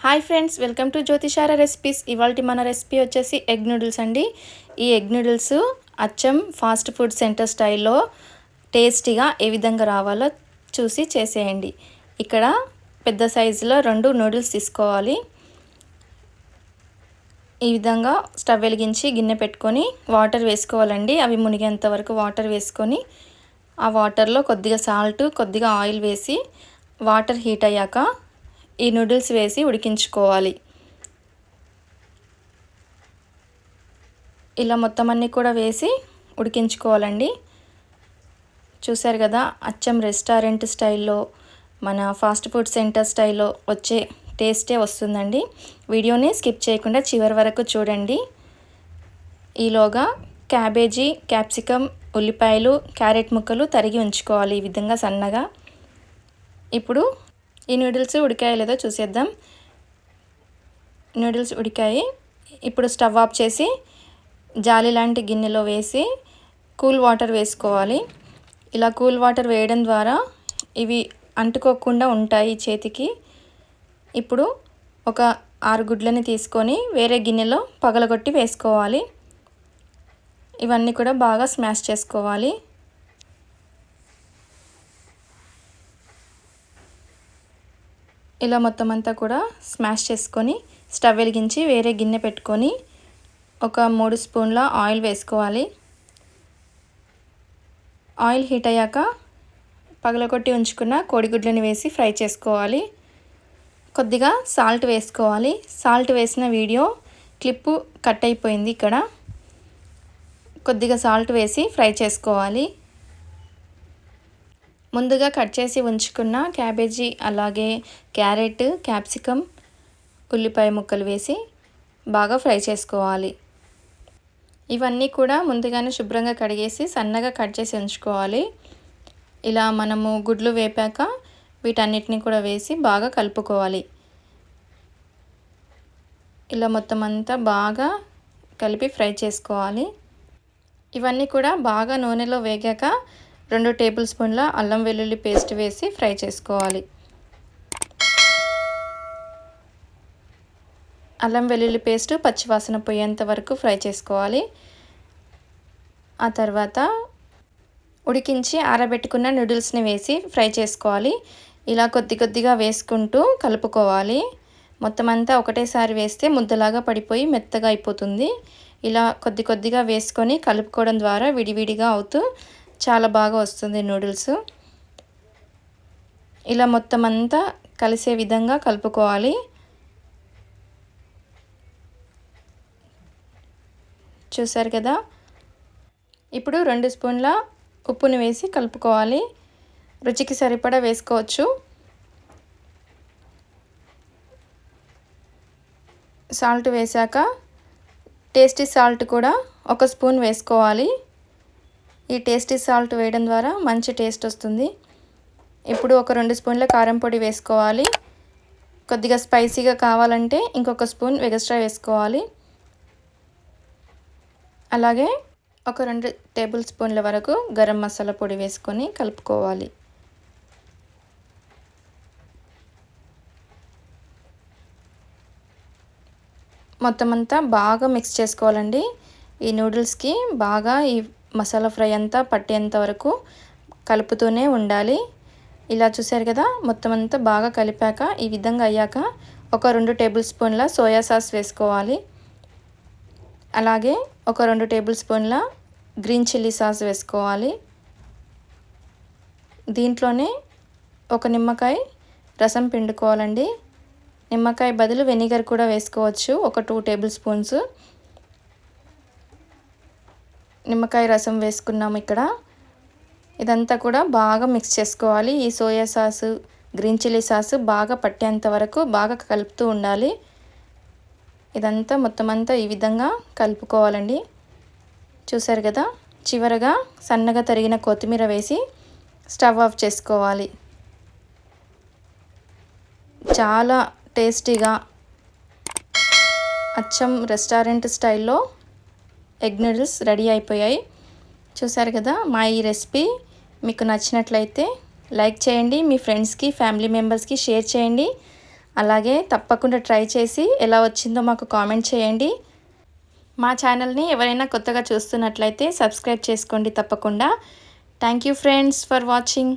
Hi friends, welcome to జ్యోతిషార recipes. ఇవాల్టి మన రెసిపీ వచ్చేసి ఎగ్ నూడిల్స్ అండి. ఈ ఎగ్ నూడిల్స్ అచ్చం ఫాస్ట్ ఫుడ్ సెంటర్ స్టైల్లో టేస్టీగా ఏ విధంగా రావాలో చూసి చేసేయండి. ఇక్కడ పెద్ద సైజులో 2 నూడిల్స్ తీసుకోవాలి. ఈ విధంగా స్టవ్ వెలిగించి గిన్నె పెట్టుకొని వాటర్ వేసుకోవాలండి. అవి మునిగేంత వరకు వాటర్ వేసుకొని ఆ వాటర్లో కొద్దిగా సాల్ట్, కొద్దిగా ఆయిల్ వేసి వాటర్ హీట్ అయ్యాక ఈ నూడిల్స్ వేసి ఉడికించుకోవాలి. ఇలా మొత్తం అన్నీ కూడా వేసి ఉడికించుకోవాలండి. చూసారు కదా, అచ్చం రెస్టారెంట్ స్టైల్లో మన ఫాస్ట్ ఫుడ్ సెంటర్ స్టైల్లో వచ్చే టేస్టే వస్తుందండి. వీడియోని స్కిప్ చేయకుండా చివరి వరకు చూడండి. ఈలోగా క్యాబేజీ, క్యాప్సికమ్, ఉల్లిపాయలు, క్యారెట్ ముక్కలు తరిగి ఉంచుకోవాలి ఈ విధంగా సన్నగా. ఇప్పుడు ఈ నూడిల్స్ ఉడికాయో లేదో చూసేద్దాం. నూడిల్స్ ఉడికాయి. ఇప్పుడు స్టవ్ ఆఫ్ చేసి జాలి లాంటి గిన్నెలో వేసి కూల్ వాటర్ వేసుకోవాలి. ఇలా కూల్ వాటర్ వేయడం ద్వారా ఇవి అంటుకోకుండా ఉంటాయి చేతికి. ఇప్పుడు ఒక 6 గుడ్లని తీసుకొని వేరే గిన్నెలో పగలగొట్టి వేసుకోవాలి. ఇవన్నీ కూడా బాగా స్మాష్ చేసుకోవాలి. ఇలా మొత్తం అంతా కూడా స్మాష్ చేసుకొని స్టవ్ వెలిగించి వేరే గిన్నె పెట్టుకొని ఒక 3 స్పూన్ల ఆయిల్ వేసుకోవాలి. ఆయిల్ హీట్ అయ్యాక పగలగొట్టి ఉంచుకున్న కోడిగుడ్లని వేసి ఫ్రై చేసుకోవాలి. కొద్దిగా సాల్ట్ వేసుకోవాలి. సాల్ట్ వేసిన వీడియో క్లిప్పు కట్ అయిపోయింది. ఇక్కడ కొద్దిగా సాల్ట్ వేసి ఫ్రై చేసుకోవాలి. ముందుగా కట్ చేసి ఉంచుకున్న క్యాబేజీ, అలాగే క్యారెట్, క్యాప్సికమ్, ఉల్లిపాయ ముక్కలు వేసి బాగా ఫ్రై చేసుకోవాలి. ఇవన్నీ కూడా ముందుగానే శుభ్రంగా కడిగేసి సన్నగా కట్ చేసి ఉంచుకోవాలి. ఇలా మనము గుడ్లు వేపాక వీటన్నిటిని కూడా వేసి బాగా కలుపుకోవాలి. ఇలా మొత్తం అంతా బాగా కలిపి ఫ్రై చేసుకోవాలి. ఇవన్నీ కూడా బాగా నూనెలో వేగాక 2 టేబుల్ స్పూన్ల అల్లం వెల్లుల్లి పేస్ట్ వేసి ఫ్రై చేసుకోవాలి. అల్లం వెల్లుల్లి పేస్ట్ పచ్చివాసన పోయేంత వరకు ఫ్రై చేసుకోవాలి. ఆ తర్వాత ఉడికించి ఆరబెట్టుకున్న నూడిల్స్ని వేసి ఫ్రై చేసుకోవాలి. ఇలా కొద్ది కొద్దిగా వేసుకుంటూ కలుపుకోవాలి. మొత్తం అంతా ఒకటేసారి వేస్తే ముద్దలాగా పడిపోయి మెత్తగా అయిపోతుంది. ఇలా కొద్ది కొద్దిగా వేసుకొని కలుపుకోవడం ద్వారా విడివిడిగా అవుతూ చాలా బాగా వస్తుంది నూడిల్స్. ఇలా మొత్తం అంతా కలిసే విధంగా కలుపుకోవాలి. చూసారు కదా, ఇప్పుడు 2 స్పూన్ల ఉప్పుని వేసి కలుపుకోవాలి. రుచికి సరిపడా వేసుకోవచ్చు. సాల్ట్ వేశాక టేస్టీ సాల్ట్ కూడా 1 స్పూన్ వేసుకోవాలి. ఈ టేస్టీ సాల్ట్ వేయడం ద్వారా మంచి టేస్ట్ వస్తుంది. ఇప్పుడు ఒక 2 స్పూన్ల కారం పొడి వేసుకోవాలి. కొద్దిగా స్పైసీగా కావాలంటే ఇంకొక స్పూన్ ఎక్స్ట్రా వేసుకోవాలి. అలాగే ఒక 2 టేబుల్ స్పూన్ల వరకు గరం మసాలా పొడి వేసుకొని కలుపుకోవాలి. మొత్తం అంతా బాగా మిక్స్ చేసుకోవాలండి. ఈ నూడిల్స్కి బాగా ఈ మసాలా ఫ్రై అంతా పట్టేంత వరకు కలుపుతూనే ఉండాలి. ఇలా చూసారు కదా, మొత్తం అంతా బాగా కలిపాక ఈ విధంగా అయ్యాక ఒక 2 టేబుల్ స్పూన్ల సోయా సాస్ వేసుకోవాలి. అలాగే ఒక 2 టేబుల్ స్పూన్ల గ్రీన్ చిల్లీ సాస్ వేసుకోవాలి. దీంట్లోనే ఒక నిమ్మకాయ రసం పిండుకోవాలండి. నిమ్మకాయ బదులు వెనిగర్ కూడా వేసుకోవచ్చు. ఒక 2 టేబుల్ స్పూన్స్ నిమ్మకాయ రసం వేసుకున్నాము ఇక్కడ. ఇదంతా కూడా బాగా మిక్స్ చేసుకోవాలి. ఈ soya sauce, green chilli sauce బాగా పట్టేంత వరకు బాగా కలుపుతూ ఉండాలి. ఇదంతా మొత్తం అంతా ఈ విధంగా కలుపుకోవాలండి. చూసారు కదా, చివరగా సన్నగా తరిగిన కొత్తిమీర వేసి స్టవ్ ఆఫ్ చేసుకోవాలి. చాలా టేస్టీగా అచ్చం రెస్టారెంట్ స్టైల్లో ఎగ్ నూడిల్స్ రెడీ అయిపోయాయి. చూసారు కదా, మా ఈ రెసిపీ మీకు నచ్చినట్లయితే లైక్ చేయండి. మీ ఫ్రెండ్స్కి, ఫ్యామిలీ మెంబర్స్కి షేర్ చేయండి. అలాగే తప్పకుండా ట్రై చేసి ఎలా వచ్చిందో మాకు కామెంట్ చేయండి. మా ఛానల్ని ఎవరైనా కొత్తగా చూస్తున్నట్లయితే సబ్స్క్రైబ్ చేసుకోండి తప్పకుండా. Thank you friends for watching.